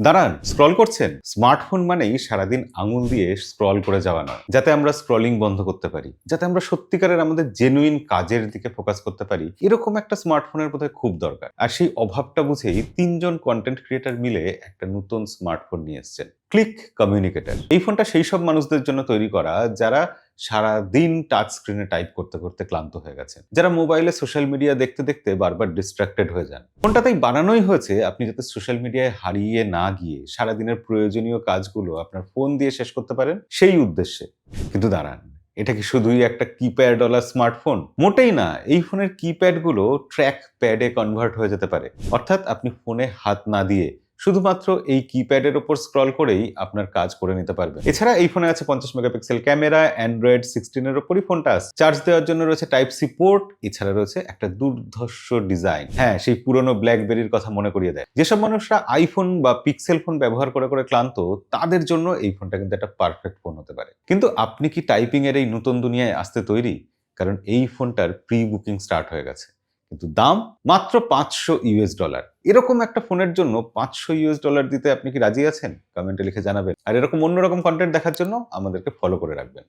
দাঁড়ান, স্ক্রল করছেন? স্মার্টফোন মানেই সারাদিন আঙুল দিয়ে স্ক্রল করে যাওয়া নয়। যাতে আমরা স্ক্রলিং বন্ধ করতে পারি, যাতে আমরা সত্যিকারের আমাদের জেনুইন কাজের দিকে ফোকাস করতে পারি, এরকম একটা স্মার্টফোনের বোধহয় খুব দরকার। আর সেই অভাবটা বুঝেই ৩ জন কন্টেন্ট ক্রিয়েটর মিলে একটা নতুন স্মার্টফোন নিয়ে এসেছেন, ক্লিক কমিউনিকেটর। এই ফোনটা সেই সব মানুষদের জন্য তৈরি করা যারা সারাদিন টাচ স্ক্রিনে টাইপ করতে করতে ক্লান্ত হয়ে গেছেন, যারা মোবাইলে সোশ্যাল মিডিয়া দেখতে দেখতে বারবার ডিস্ট্রাক্টেড হয়ে যান। ফোনটা তাই বানানোই হয়েছে আপনি যাতে সোশ্যাল মিডিয়ায় হারিয়ে না গিয়ে সারাদিনের প্রয়োজনীয় কাজগুলো আপনার ফোন দিয়ে শেষ করতে পারেন, সেই উদ্দেশ্যে। কিন্তু দাঁড়ান, এটা কি শুধুই একটা কিপ্যাডওয়ালা স্মার্টফোন? মোটেই না। এই ফোনের কিপ্যাডগুলো ট্র্যাক প্যাডে কনভার্ট হয়ে যেতে পারে। অর্থাৎ আপনি ফোনে হাত না দিয়ে শুধুমাত্র এই কিপ্যাডের ওপর স্ক্রল করেই আপনার কাজ করে নিতে পারবেন। এছাড়া এই ফোনে আছে 50 মেগাপিক্সেল ক্যামেরা, অ্যান্ড্রয়েড 16 এর ওপরই ফোনটা আছে। চার্জ দেওয়ার জন্য রয়েছে টাইপ সি পোর্ট, এছাড়া রয়েছে একটা দুর্ধর্ষ ডিজাইন। হ্যাঁ, সেই পুরনো ব্ল্যাকবেরির কথা মনে করিয়ে দেয়। যেসব মানুষরা আইফোন বা পিক্সেল ফোন ব্যবহার করে করে ক্লান্ত, তাদের জন্য এই ফোনটা কিন্তু একটা পারফেক্ট ফোন হতে পারে। কিন্তু আপনি কি টাইপিং এর এই নতুন দুনিয়ায় আসতে তৈরি? কারণ এই ফোনটার প্রি বুকিং স্টার্ট হয়ে গেছে। কিন্তু দাম মাত্র $500। এরকম একটা ফোনের জন্য $500 দিতে আপনি কি রাজি আছেন? কমেন্টে লিখে জানাবেন। আর এরকম অন্যরকম কন্টেন্ট দেখার জন্য আমাদেরকে ফলো করে রাখবেন।